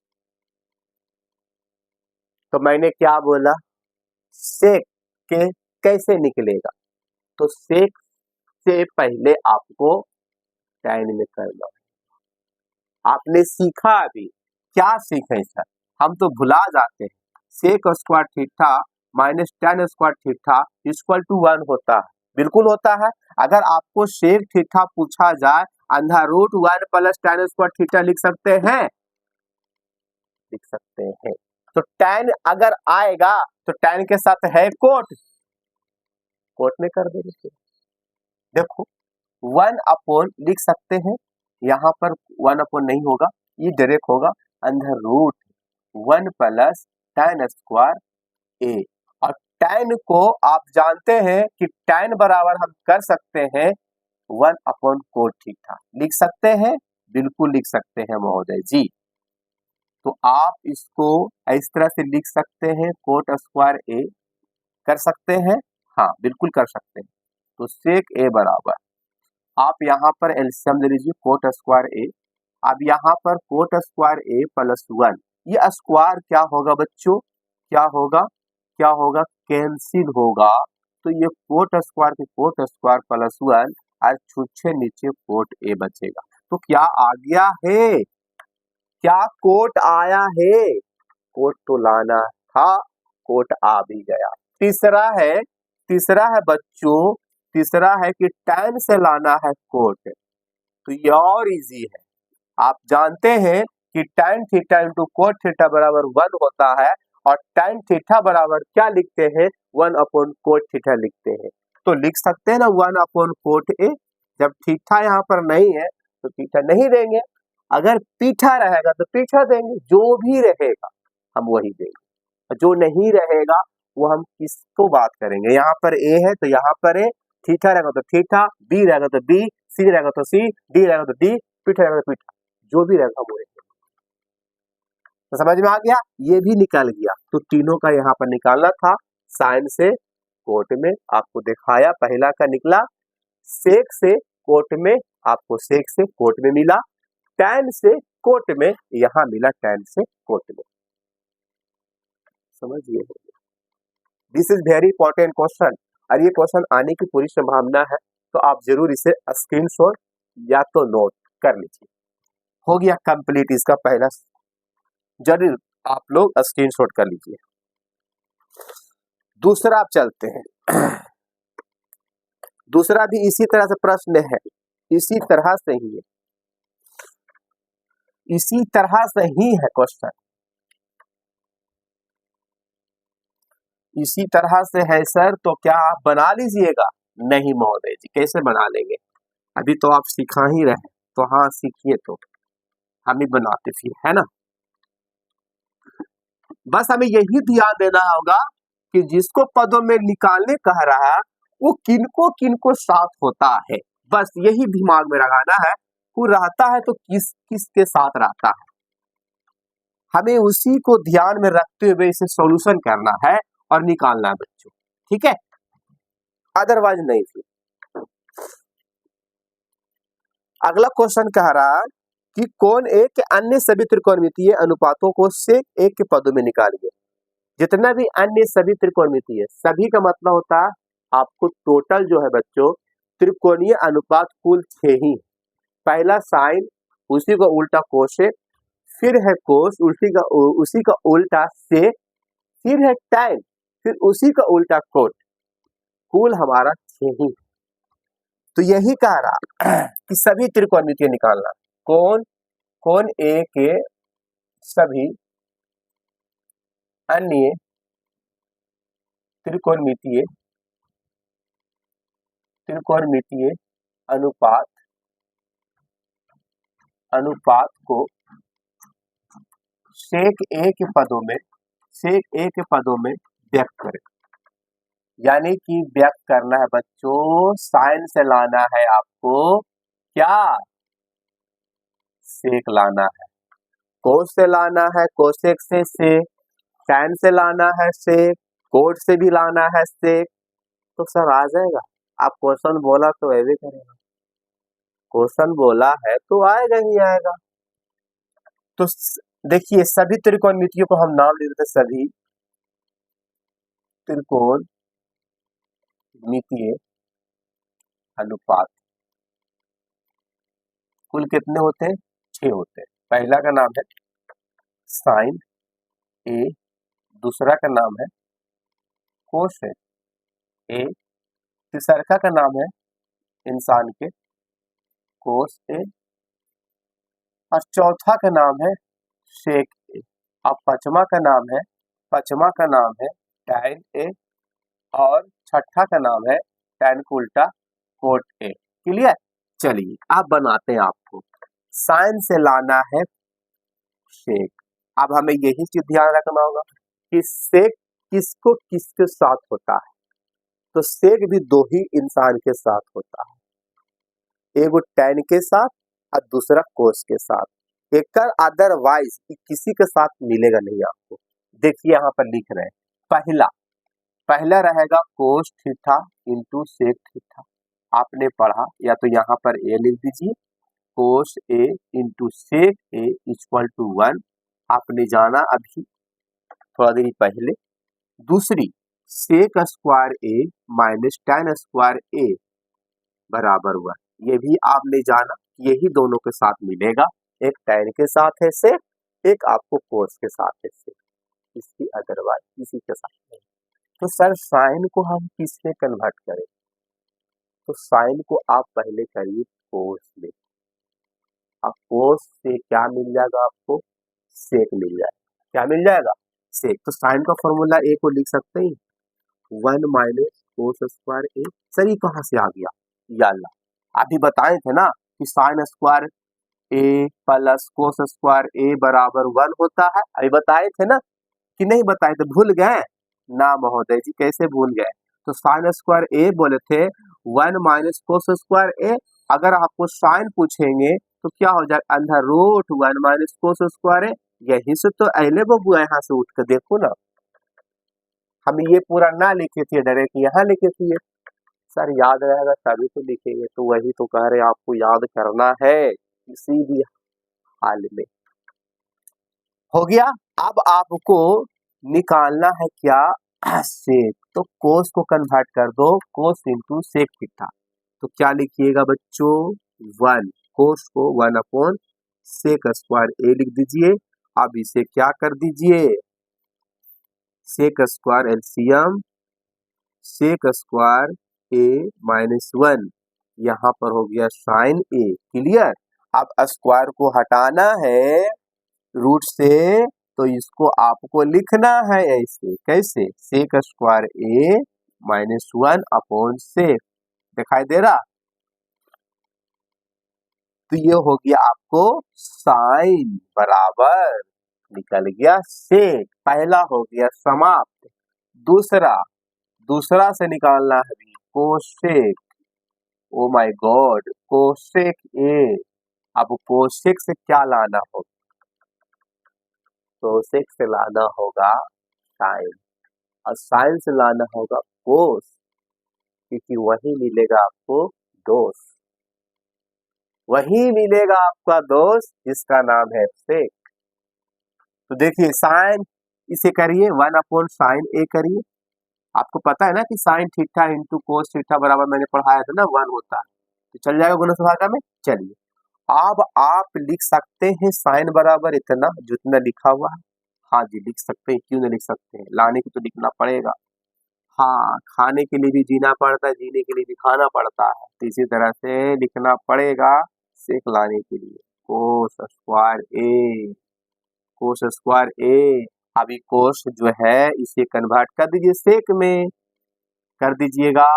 तो मैंने क्या बोला, सेक के कैसे निकलेगा? तो सेक से पहले आपको टैन में करना। आपने सीखा अभी, क्या सीखे सर? हम तो भुला जाते हैं। Sec square theta minus tan square theta equal to 1 होता है, बिल्कुल होता है। अगर आपको सेक थीटा पूछा जाए, under root 1 plus tan square theta लिख सकते हैं, लिख सकते हैं। तो टैन अगर आएगा तो टैन के साथ है कोट, कोट में कर देंगे। देखो 1 अपॉन लिख सकते हैं, यहाँ पर 1 अपॉन नहीं होगा, ये डायरेक्ट होगा under root 1 plus tan square A. और टैन को आप जानते हैं कि टैन बराबर हम कर सकते हैं 1 अपॉन कोट थीटा, लिख सकते हैं, बिल्कुल लिख सकते हैं महोदय जी। तो आप इसको इस तरह से लिख सकते हैं, कोट स्क्वायर ए कर सकते हैं, हाँ बिल्कुल कर सकते हैं। तो सेक ए बराबर, आप यहाँ पर एलसीएम ले लीजिए, कोट स्क्वायर ए। अब यहाँ पर कोट स्क्वायर ए प्लस 1, ये स्क्वायर क्या होगा बच्चों, क्या होगा, क्या होगा, कैंसिल होगा। तो ये कोट स्क्वायर के कोट स्क्वायर प्लस 1 और छुच्छे नीचे कोट ए बचेगा। तो क्या आ गया है, क्या कोट आया है? कोट तो लाना था, कोट आ भी गया। तीसरा है, तीसरा है बच्चों, तीसरा है कि टैन से लाना है कोट। तो ये और इजी है, आप जानते हैं कि tan theta into cot theta बराबर 1 होता है, और टैन थीटा बराबर क्या लिखते हैं, 1 अपॉन कोट थीटा लिखते हैं। तो लिख सकते हैं ना 1 अपॉन कोट ए। जब थीटा यहाँ पर नहीं है तो थीटा नहीं देंगे, अगर पीठा रहेगा तो पीठा देंगे, जो भी रहेगा हम वही देंगे, जो नहीं रहेगा वो हम किसको बात करेंगे। यहाँ पर ए है तो यहाँ पर ए, थीटा रहेगा तो थीटा, बी रहेगा तो बी, सी रहेगा तो सी, डी रहेगा तो डी, पीठा रहेगा तो पीठा, जो भी रहेगा वो रहेगा। तो समझ में आ गया, ये भी निकल गया। तो तीनों का यहाँ पर निकालना था, साइन से कोट में आपको दिखाया, पहला का निकला, सेक से कोट में आपको सेक से कोट में मिला, टैन से कोट में यहाँ मिला, टैन से कोट में। समझिए, this is very important question, और ये क्वेश्चन आने की पूरी संभावना है। तो आप जरूर इसे स्क्रीनशॉट या तो नोट कर लीजिए। हो गया कंप्लीट इसका पहला, जरूर आप लोग स्क्रीनशॉट कर लीजिए। दूसरा आप चलते हैं, दूसरा भी इसी तरह से प्रश्न है, इसी तरह से ही है, इसी तरह से ही है क्वेश्चन, इसी तरह से है सर। तो क्या आप बना लीजिएगा? नहीं महोदय जी, कैसे बना लेंगे, अभी तो आप सिखा ही रहे, तो हाँ सीखिए, तो हम ही बनाते फिर, है ना। बस हमें यही ध्यान देना होगा कि जिसको पदों में निकालने कह रहा है वो किनको किनको साथ होता है, बस यही दिमाग में लगाना है। वो रहता है तो किस किस के साथ रहता है, हमें उसी को ध्यान में रखते हुए इसे सॉल्यूशन करना है और निकालना है बच्चों, ठीक है, अदरवाइज नहीं। फिर अगला क्वेश्चन कह रहा है कि कौन एक के अन्य सभी त्रिकोणमितीय अनुपातों को सेक एक के पदों में निकालिए। जितना भी अन्य सभी त्रिकोणमितीय, सभी का मतलब होता है आपको टोटल जो है बच्चों त्रिकोणीय अनुपात कुल 6 ही। पहला साइन, उसी का उल्टा कोसेक, फिर है कोस, उसी का उल्टा सेक, फिर है टैन, फिर उसी का उल्टा कोट, कुल हमारा 6 ही। तो यही कह रहा कि सभी त्रिकोणमितीय निकालना, कौन कौन ए के सभी अन्य त्रिकोणमितीय त्रिकोणमितीय अनुपात अनुपात को सेक ए के पदों में, सेक ए के पदों में व्यक्त करें। यानी कि व्यक्त करना है बच्चों, साइन से लाना है आपको, क्या सेक लाना है, कोस से लाना है, कोसेक से सेक, टैन से लाना है सेक, कोट से भी लाना है सेक, तो सर आ जाएगा। आप क्वेश्चन बोला तो ऐसे करेगा, क्वेश्चन बोला है तो आएगा ही आएगा। तो देखिए सभी त्रिकोणमितियों को हम नाम दे देते, सभी त्रिकोणमितीय अनुपात कुल कितने होते हैं? 6 होते हैं। पहला का नाम है साइन ए, दूसरा का नाम है कोसेक ए, तीसरा का नाम है इंसान के कोस ए, और चौथा का नाम है शेक ए, और पांचवा का नाम है टैन ए, और छठा का नाम है टैन को उल्टा कोट ए। क्लियर? चलिए आप बनाते हैं, आपको साइन से लाना है शेक। अब हमें यही चीज ध्यान रखना होगा कि शेक किसको किसके साथ होता है। तो शेक भी दो ही इंसान के साथ होता है, एगो टैन के साथ और दूसरा कोस के साथ। एक अदरवाइज किसी के साथ मिलेगा नहीं आपको। देखिए यहाँ पर लिख रहे हैं, पहला रहेगा cos theta into sec theta, आपने पढ़ा, या तो यहाँ पर ए लिख दीजिए, cos A into sec A equal to 1, आपने जाना अभी थोड़ा देर पहले। दूसरी sec square A minus tan square A बराबर 1, ये भी आपने जाना, यही दोनों के साथ मिलेगा। एक टैन के साथ है सेक, एक आपको कोस के साथ है सेक, इसकी अदरवाइज किसी के साथ नहीं। तो सर साइन को हम किसमें कन्वर्ट करें? तो साइन को आप पहले करिए कोस में, अब कोस से क्या मिल जाएगा आपको? सेक मिल जाएगा। क्या मिल जाएगा? सेक। तो साइन का फॉर्मूला ए को लिख सकते हैं 1 माइनस कोस स्क्वायर ए। सर ये कहाँ से आ गया? या अल्लाह, अभी बताए थे ना कि sine square A plus cos square A बराबर 1 होता है। अभी बताए थे ना कि नहीं बताए थे? भूल गए ना महोदय जी, कैसे भूल गए? तो साइन स्क्वायर ए बोले थे 1 माइनस कोस स्क्वायर ए। अगर आपको साइन पूछेंगे तो क्या हो जाएगा? Under root 1 minus cos square A. यही से तो अहले बबुआ यहाँ से उठ कर देखो ना, हम ये पूरा ना लिखे थे, डायरेक्ट यहाँ लिखे थे। सर याद रहेगा तभी तो लिखेंगे, तो वही तो कह रहे आपको याद करना है किसी भी हाल में। हो गया। अब आपको निकालना है क्या? सेक। तो कोस को कन्वर्ट कर दो, कोस इंटू सेक थीटा। तो क्या लिखिएगा बच्चों? 1, कोस को 1 अपॉन सेक स्क्वायर ए लिख दीजिए। अब इसे क्या कर दीजिए? Sec square LCM sec square A minus 1, यहाँ पर हो गया साइन ए। क्लियर? अब स्क्वायर को हटाना है रूट से, तो इसको आपको लिखना है ऐसे, कैसे? सेक square A minus 1 upon sec. दिखाई दे रहा? तो ये हो गया आपको साइन बराबर निकल गया सेक। पहला हो गया समाप्त। दूसरा से निकालना है भी cosec. Oh my God, cosec ए। अब कोसेक से क्या लाना होगा? कोसेक से लाना होगा साइन, और साइन से लाना होगा कोस, क्योंकि वही मिलेगा आपको दोस्त, वही मिलेगा आपका दोस्त जिसका नाम है सेक। तो देखिए साइन, इसे करिए 1 अपॉन साइन ए करिए। आपको पता है ना कि sine theta into cos theta बराबर, मैंने पढ़ाया था ना, 1 होता है, तो चल जाएगा गुणज भागा में। चलिए अब आप लिख सकते हैं साइन बराबर इतना जितना लिखा हुआ है। हाँ जी लिख सकते हैं, क्यों नहीं लिख सकते हैं? लाने को तो लिखना पड़ेगा। हाँ, खाने के लिए भी जीना पड़ता है, जीने के लिए भी खाना पड़ता है, तो इसी तरह से लिखना पड़ेगा सेक लाने के लिए। कोस स्क्वायर ए, कोस स्क्वायर ए। अभी कोस जो है इसे कन्वर्ट कर दीजिए सेक में, कर दीजिएगा।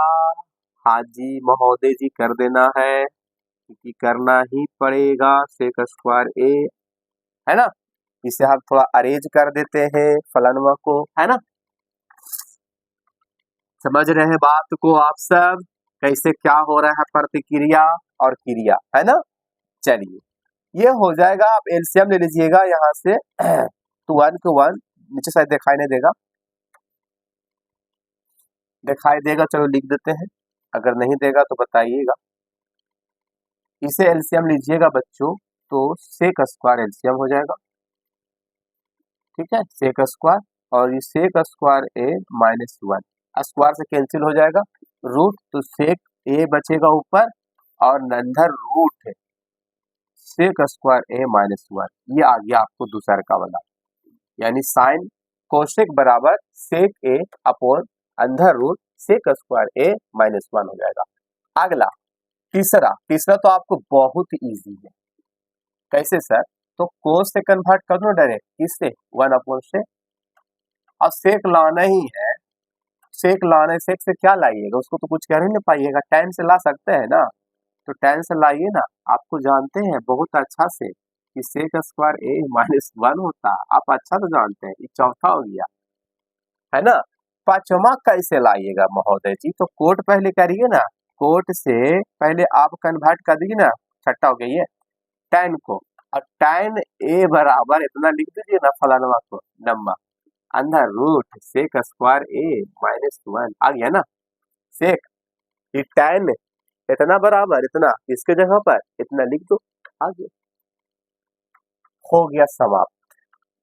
हाँ जी महोदय जी कर देना है, क्योंकि करना ही पड़ेगा। सेक स्क्वायर ए है ना, इसे हम थोड़ा अरेंज कर देते हैं फलनवा को, है ना। समझ रहे हैं बात को आप सब, कैसे क्या हो रहा है प्रतिक्रिया और क्रिया, है ना। चलिए ये हो जाएगा। आप एलसीएम ले लीजिएगा यहाँ से तो 1 को 1 नीचे साइड दिखाई नहीं देगा, दिखाई देगा, चलो लिख देते हैं, अगर नहीं देगा तो बताइएगा। इसे एलसीएम लीजिएगा बच्चों तो सेक स्क्वायर एलसीएम हो जाएगा, ठीक है, सेक स्क्वायर, और ये सेक square A minus one, square से कैंसिल हो जाएगा, रूट तो सेक ए बचेगा ऊपर और अंदर रूट है सेक स्क्वायर ए माइनस वन, ये आ गया आपको दूसरा का वाला, यानी साइन कोसेक बराबर सेक ए अपॉन अंदर root sec square A minus one हो जाएगा। अगला तीसरा, तीसरा तो आपको बहुत इजी है, कैसे सर, तो कोस से कन्वर्ट कर दो डायरेक्ट, किससे, वन अपॉन से, अब सेक लाना ही है, सेक लाने, सेक से क्या लाइएगा, उसको तो कुछ कर ही नहीं पाइएगा, tan से ला सकते हैं ना, तो tan से लाइए ना, आपको जानते हैं बहुत अच्छा से कि सेक स्क्वायर ए माइनस वन होता है, आप अच्छा तो जानते हैं, ये चौथा हो गया है ना। पांचवा कैसे लाइएगा महोदय जी, तो कोट पहले करिए ना, कोट से पहले आप कन्वर्ट कर दीजिए ना, छठा हो गया ये tan को, और tan ए बराबर इतना लिख दीजिए ना फलानवा को नंबर अंदर root sec square A minus one, आ गया ना, सेक ये tan इतना बराबर इतना, इसके जगह पर इतना लिख दो, आ गया, हो गया समाप्त,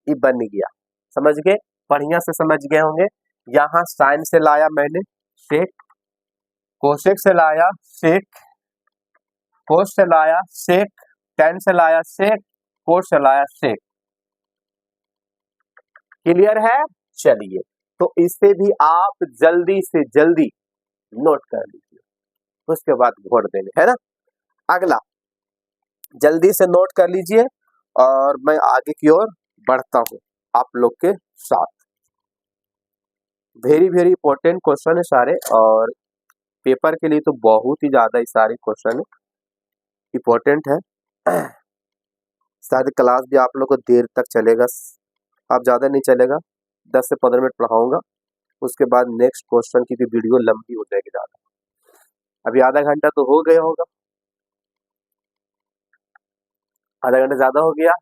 ये बन गया, समझ गए, बढ़िया से समझ गए होंगे। यहाँ साइन से लाया मैंने सेक, कोसेक से लाया सेक, कोस से लाया सेक, tan से लाया सेक, कोस से लाया सेक, क्लियर है, चलिए, तो इसे भी आप जल्दी से जल्दी नोट कर लीजिए, उसके बाद वोट देने है ना। अगला जल्दी से नोट कर लीजिए और मैं आगे की ओर बढ़ता हूं आप लोग के साथ, वेरी वेरी इंपॉर्टेंट क्वेश्चन है सारे, और पेपर के लिए तो बहुत ही ज्यादा ही सारे क्वेश्चन इंपॉर्टेंट है। शायद क्लास भी आप लोग को देर तक चलेगा, अब ज्यादा नहीं चलेगा, 10 से 15 मिनट पढ़ाऊंगा, उसके बाद नेक्स्ट क्वेश्चन की भी वीडियो लंबी हो जाएगी ज्यादा, अभी आधा घंटा तो हो गया होगा, आधा घंटा ज्यादा हो गया।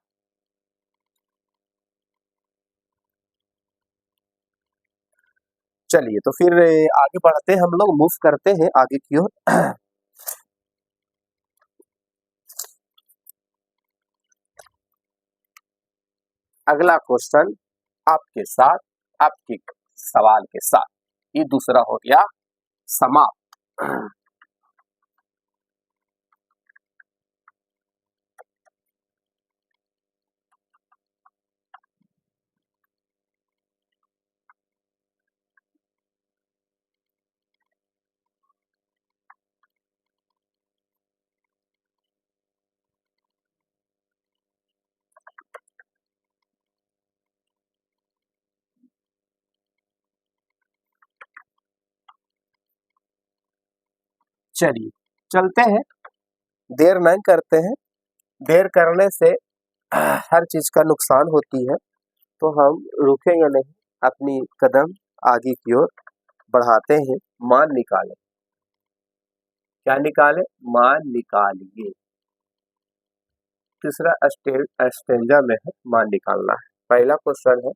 चलिए तो फिर आगे बढ़ते हैं, हम लोग मूव करते हैं आगे की ओर। अगला क्वेश्चन आपके साथ, आपके सवाल के साथ, ये दूसरा हो गया समाप्त। चलिए चलते हैं, देर नहीं करते हैं, देर करने से हर चीज का नुकसान होती है, तो हम रुकेंगे नहीं, अपनी कदम आगे की ओर बढ़ाते हैं। मान निकालें, क्या निकालें, मान निकालिए, तीसरा स्टेंजा में है मान निकालना है। पहला क्वेश्चन है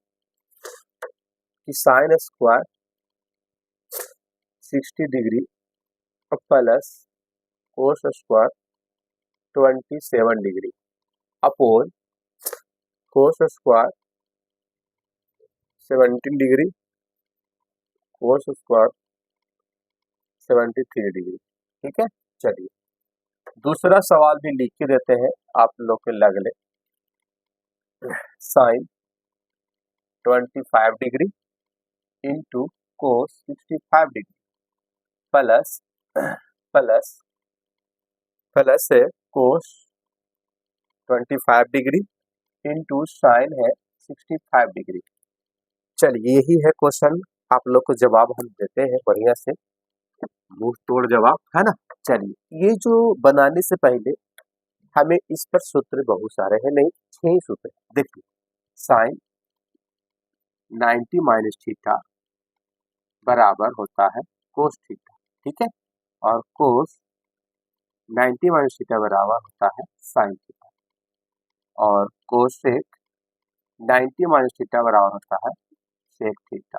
कि sine square 60 degree plus cos square 27 degree upon cos square 17 degree cos square 73 degree, ठीक है। चलिए दूसरा सवाल भी लिख के देते हैं आप लोग के लगले, sine 25 degree into cos 65 degree plus plus plus है कोस 25 डिग्री इंटू साइन है 65 डिग्री। चलिए यही है क्वेश्चन, आप लोग को जवाब हम देते हैं बढ़िया से, मुंह तोड़ जवाब है ना। चलिए ये जो बनाने से पहले हमें इस पर सूत्र बहुत सारे हैं, नहीं 6 सूत्र, देखिए साइन 90 माइनस थीटा बराबर होता है कोस थीटा, ठीक है, और कोस 90 माइनस थीटा बराबर होता है साइन थीटा, और कोसेक 90 माइनस थीटा बराबर होता है सेक थीटा,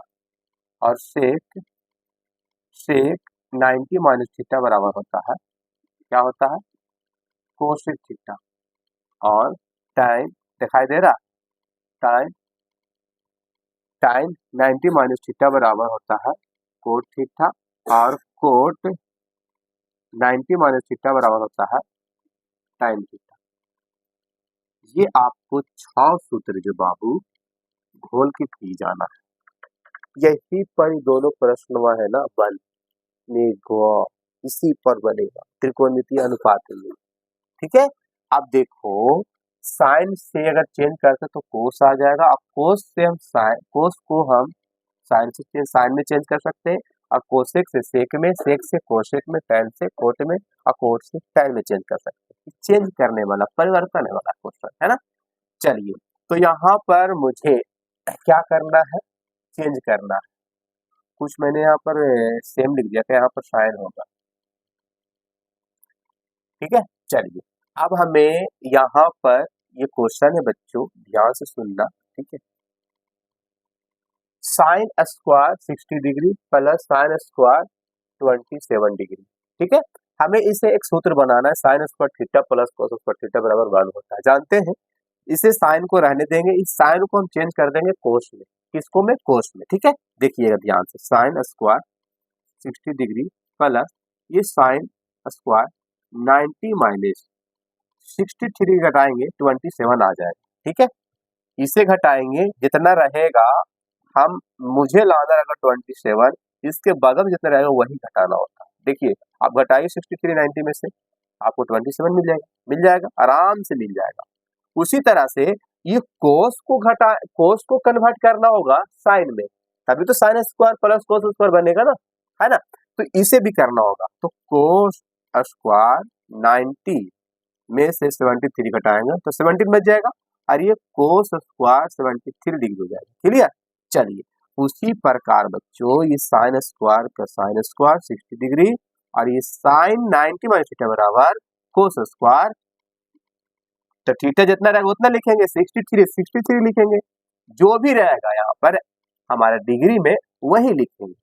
और सेक कोसेक 90 माइनस थीटा बराबर होता है, क्या होता है, कोसेक थीटा। और टाइम दिखाई दे रहा, टाइम टाइम 90 माइनस थीटा बराबर होता है कोट थीटा, और कोट 90 माइनस थीटा बराबर होता है टाइम थीटा। ये आपको 6 सूत्र जो बाबू घोल के पी जाना है, यही पर दोनों प्रश्न है ना बनेगा, इसी पर बनेगा त्रिकोणमितीय अनुपात में, ठीक है। अब देखो साइन से अगर चेंज करते तो कोस आ जाएगा, अब कोस से हम साइन, कोस को हम साइन से चेंज, साइन में चेंज कर सकते हैं, और कोसेक से सेक में, सेक से कोसेक में, टैन से कोट में, और कोट से टैन में चेंज कर सकते हैं। चेंज करने वाला, परिवर्तन वाला क्वेश्चन है ना। चलिए तो यहाँ पर मुझे क्या करना है, चेंज करना है। कुछ मैंने यहाँ पर सेम लिख दिया था, यहाँ पर साइन होगा, ठीक है। चलिए अब हमें यहाँ पर ये क्वेश्चन है बच्चों, ध्यान से सुनना, ठीक है। Sine square 60 degree plus sine square 27 degree, ठीक है। हमें इसे एक सूत्र बनाना है, sine square theta plus cos square theta बराबर 1 होता है, जानते हैं। इसे साइन को रहने देंगे, इस साइन को हम चेंज कर देंगे कोस में, किसको में, कोस में, ठीक है। देखिएगा ध्यान से, साइन स्क्वायर 60 डिग्री प्लस ये साइन स्क्वायर 90 माइनस 63 घटाएंगे 27 आ जाएगा, ठीक है। इसे घटाएंगे, जितना रहेगा हम, मुझे लाना रहेगा 27, इसके बगल में जितना रहेगा वही घटाना होता है। देखिए आप घटाइए 63 90 में से, आपको 27 मिल जाएगा, मिल जाएगा, आराम से मिल जाएगा। उसी तरह से ये कोस को घटा, कोस को कन्वर्ट करना होगा साइन में, तभी तो sign square plus cos square बनेगा ना, है ना। तो इसे भी करना होगा, तो कोस स्क्वायर 90 में से 73 घटाएंगे तो 17 बच जाएगा, और ये कोस स्क्वायर 73 डिग्री हो जाएगा, क्लियर। चलिए उसी प्रकार बच्चों ये साइन स्क्वायर का साइन स्क्वायर 60 डिग्री, और ये साइन 90 माइनस थीटा बराबर कोस स्क्वायर, तो थीटा जितना रहेगा उतना लिखेंगे, 63 लिखेंगे, जो भी रहेगा यहाँ पर हमारे डिग्री में वही लिखेंगे,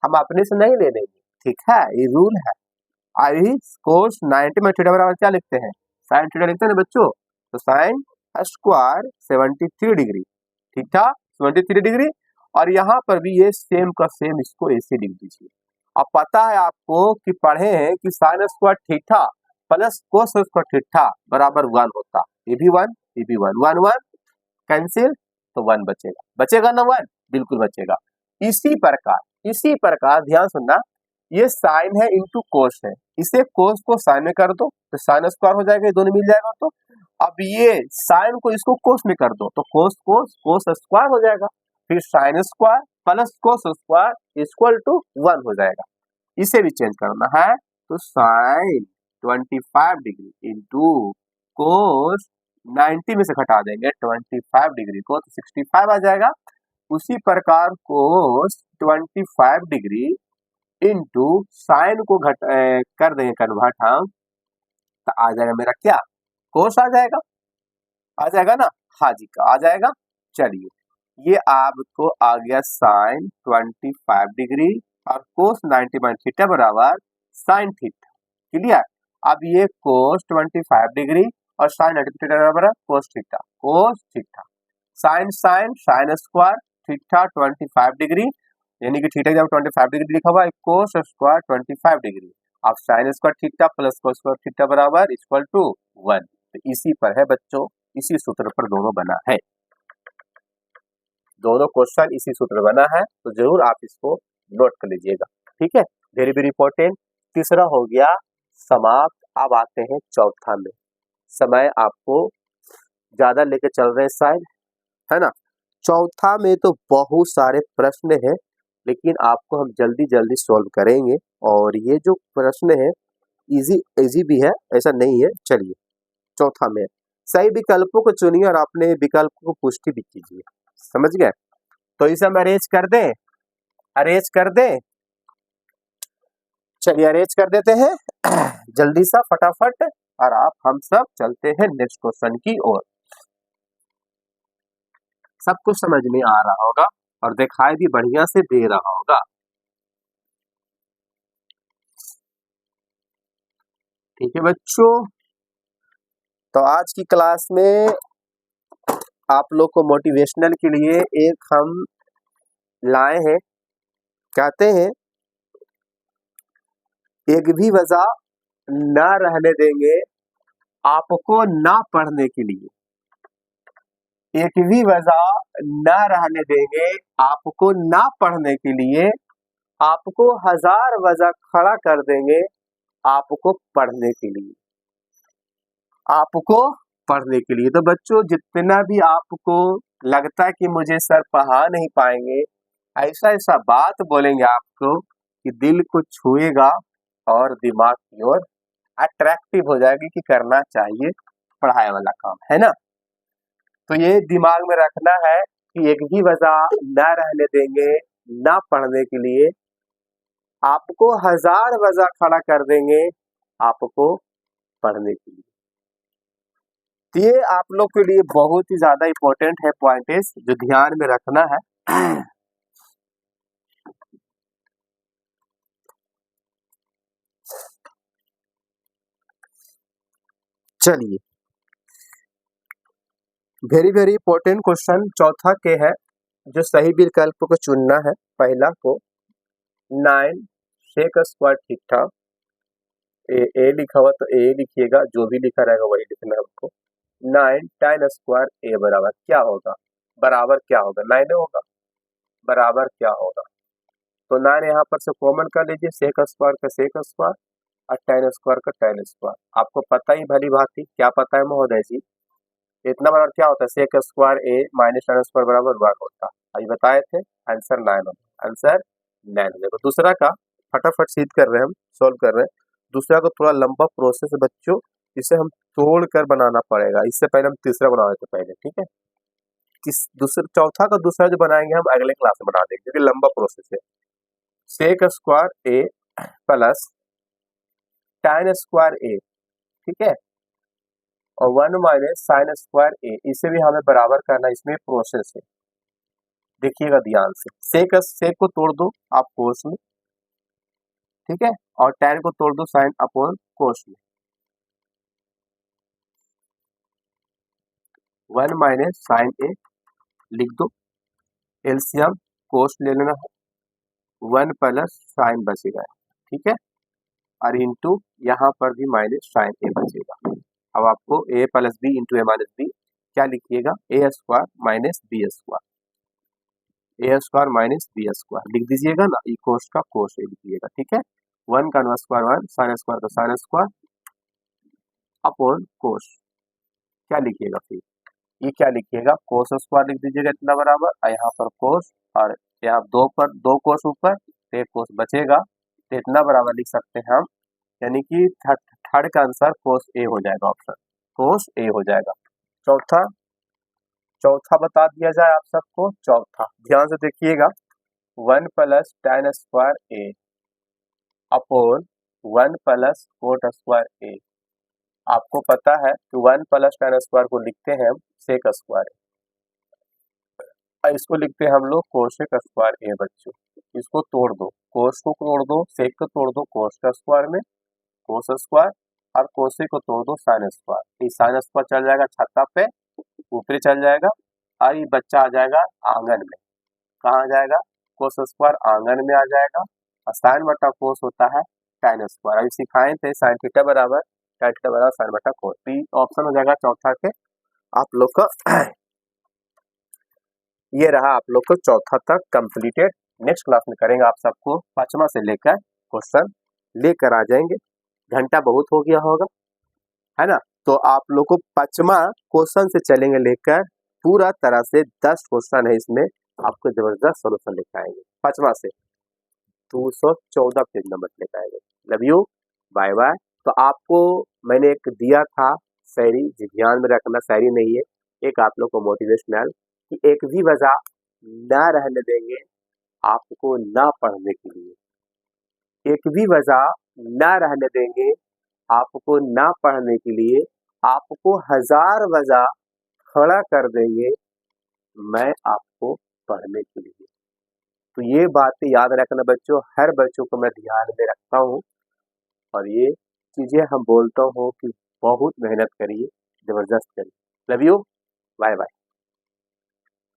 हम अपने से नहीं ले लेंगे, ठीक है, ये रूल है। आई कोस 90 माइनस थीटा बराबर क्या लिखते हैं, साइन थीटा लिखते हैं ना बच्चों, तो साइन स्क्वायर 73 डिग्री, ठीक था, 73 डिग्री। और यहाँ पर भी ये सेम का सेम, इसको ऐसे लिख दीजिए। अब पता है आपको कि पढ़े हैं कि sine square theta plus cos square theta बराबर 1 होता, ये भी 1, ये भी 1, 1 1 कैंसिल, तो 1 बचेगा, बचेगा ना 1, बिल्कुल बचेगा। इसी प्रकार ध्यान सुनना, ये साइन है इंटू कोस है, इसे कोस को साइन में कर दो तो साइन स्क्वायर हो जाएगा, ये दोनों मिल जाएगा। तो अब ये साइन को इसको कोस में कर दो तो कोस स्क्वायर हो जाएगा, फिर sine square plus cos square equal to 1 हो जाएगा। इसे भी चेंज करना है, तो साइन 25 डिग्री इंटू कोस 90 में से घटा देंगे 25 डिग्री को, तो 65 आ जाएगा। उसी प्रकार कोस 25 डिग्री इंटू साइन को कर देंगे कन्वर्ट हम, तो आ जाएगा मेरा क्या, कोस आ जाएगा ना, हाँ जी का आ जाएगा। चलिए ये आपको आ गया साइन 25 डिग्री और कोस 90 माइनस थीटा बराबर साइन थीटा, क्लियर। अब ये कोस 25 डिग्री और साइन 90 थीटा बराबर cos theta, sine sine square theta 25 degree, यानी कि थीटा जब 25 डिग्री लिखा हुआ है, कोस स्क्वायर 25 डिग्री, अब sine square theta plus cos square theta बराबर इक्वल टू 1। तो इसी पर है बच्चों, इसी सूत्र पर दोनों बना है, दोनों क्वेश्चन इसी सूत्र बना है, तो जरूर आप इसको नोट कर लीजिएगा, ठीक है, वेरी वेरी इंपॉर्टेंट। तीसरा हो गया समाप्त। अब आते हैं चौथा में, समय आपको ज्यादा लेके चल रहे हैं शायद, है ना। चौथा में तो बहुत सारे प्रश्न हैं, लेकिन आपको हम जल्दी जल्दी सॉल्व करेंगे, और ये जो प्रश्न है इजी भी है, ऐसा नहीं है। चलिए चौथा में सही विकल्पों को चुनिए और अपने विकल्पों को पुष्टि भी कीजिए, समझ गए। तो इसे हम अरेंज कर दें, चलिए अरेंज कर देते हैं जल्दी सा फटाफट, और हम सब चलते हैं नेक्स्ट क्वेश्चन की ओर। सब कुछ समझ में आ रहा होगा और दिखाई भी बढ़िया से दे रहा होगा। ठीक है बच्चों, तो आज की क्लास में आप लोग को मोटिवेशनल के लिए एक हम लाए हैं, कहते हैं एक भी वजह न रहने देंगे आपको ना पढ़ने के लिए। एक भी वजह न रहने देंगे आपको ना पढ़ने के लिए, आपको हजार वजह खड़ा कर देंगे आपको पढ़ने के लिए, आपको पढ़ने के लिए। तो बच्चों जितना भी आपको लगता है कि मुझे सर पढ़ा नहीं पाएंगे, ऐसा ऐसा बात बोलेंगे आपको कि दिल को छुएगा और दिमाग की ओर अट्रैक्टिव हो जाएगी कि करना चाहिए पढ़ाई वाला काम, है ना। तो ये दिमाग में रखना है कि एक भी वजह न रहने देंगे ना पढ़ने के लिए, आपको हजार वजह खड़ा कर देंगे आपको पढ़ने के लिए। तो ये आप लोग के लिए बहुत ही ज्यादा इंपॉर्टेंट है पॉइंट्स जो ध्यान में रखना है। चलिए, वेरी वेरी इंपॉर्टेंट क्वेश्चन चौथा के है, जो सही विकल्प को चुनना है। पहला को 9 सेक स्क्वायर ठीक था, ए लिखा हुआ तो ए लिखिएगा, जो भी लिखा रहेगा वही लिखना है हमको। 9 tan स्क्वायर ए बराबर क्या होगा, बराबर क्या होगा, 9 होगा, बराबर क्या होगा। तो 9 यहाँ पर से कॉमन कर लीजिए, सेक स्क्वायर का सेक स्क्वायर और tan स्क्वायर का tan स्क्वायर। आपको पता ही भली बात थी, क्या पता है महोदय जी, इतना बराबर क्या होता है, सेक square A minus tan square बराबर 1 होता है। अभी बताए थे, आंसर 9 होगा, आंसर 9 हो जाएगा। दूसरा का फटाफट सीध कर रहे हैं, हम सोल्व कर रहे हैं। दूसरा को थोड़ा लंबा प्रोसेस है बच्चों, इसे हम तोड़ कर बनाना पड़ेगा। इससे पहले हम तीसरा बना देते पहले, ठीक है। दूसरा चौथा का दूसरा जो बनाएंगे हम अगले क्लास में बना देंगे, क्योंकि लंबा प्रोसेस है। सेक स्क्वायर ए प्लस tan स्क्वायर ए, ठीक है, और 1 माइनस साइन स्क्वायर ए, इसे भी हमें बराबर करना, इसमें प्रोसेस है, देखिएगा ध्यान से। सेक को तोड़ दो आप कोस में, ठीक है, और tan को तोड़ दो साइन अपॉन कोस में। 1 माइनस साइन ए लिख दो, एलसीएम कोस ले लेना है, 1 प्लस साइन बचेगा, ठीक है, और इंटू यहाँ पर भी माइनस साइन ए बचेगा। अब आपको ए प्लस बी इंटू ए माइनस बी क्या लिखिएगा, ए स्क्वायर माइनस बी स्क्वायर, ए स्क्वायर माइनस बी स्क्वायर लिख दीजिएगा ना, ई कोस का कोस ए लिखिएगा, ठीक है। 1 का इनवर्स स्क्वायर 1, साइन स्क्वायर का साइन स्क्वायर अपॉन कोस, क्या लिखिएगा फिर, ये क्या लिखिएगा, कोस स्क्वायर लिख दीजिएगा इतना बराबर, और यहाँ पर कोस, और यहाँ दो पर दो कोस ऊपर, एक कोस बचेगा, तो इतना बराबर लिख सकते हैं हम, यानी कि थर्ड का आंसर कोस ए हो जाएगा, ऑप्शन कोस ए हो जाएगा। चौथा बता दिया जाए आप सबको, चौथा ध्यान से देखिएगा, 1 प्लस tan स्क्वायर ए अपॉन 1 प्लस कोट स्क्वायर ए। आपको पता है कि 1 प्लस tan स्क्वायर को लिखते हैं हम सेक स्क्वायर, इसको लिखते हैं हम लोग कोसेक स्क्वायर ए। बच्चों इसको तोड़ दो, कोस को तोड़ दो सेक को तोड़ दो कोस का स्क्वायर में, कोस स्क्वायर, और कोसे को तोड़ दो साइन स्क्वायर। ये साइन स्क्वायर चल जाएगा छत्ता पे, ऊपरी चल जाएगा, और ये बच्चा आ जाएगा आंगन में। कहाँ आ जाएगा, कोस स्क्वायर आंगन में आ जाएगा, और साइन बटा कोस होता है tan स्क्वायर। अभी सिखाए थे साइन थीटा बराबर tan थीटा बराबर साइन बटा कोस, तो ऑप्शन हो जाएगा चौथा के आप लोग का। ये रहा आप लोग को चौथा तक कंप्लीटेड। नेक्स्ट क्लास में करेंगे आप सबको पांचवा से लेकर क्वेश्चन लेकर आ जाएंगे। घंटा बहुत हो गया होगा, है ना, तो आप लोग को पांचवा क्वेश्चन से चलेंगे लेकर पूरा तरह से 10 क्वेश्चन है, इसमें आपको जबरदस्त सोल्यूशन लेकर आएंगे। पांचवा से 214 पेज नंबर लेकर आएंगे। Love you, bye bye. तो आपको मैंने एक दिया था शायरी, ध्यान में रखना, शायरी नहीं है, एक आप लोग को मोटिवेशनल, कि एक भी वजह ना रहने देंगे आपको ना पढ़ने के लिए, एक भी वजह ना रहने देंगे आपको ना पढ़ने के लिए, आपको हजार वजह खड़ा कर देंगे मैं आपको पढ़ने के लिए। तो ये बातें याद रखना बच्चों, हर बच्चों को मैं ध्यान में रखता हूँ, और ये चीज़ें हम बोलता हूँ कि बहुत मेहनत करिए, ज़बरदस्त करिए। Love you, bye bye.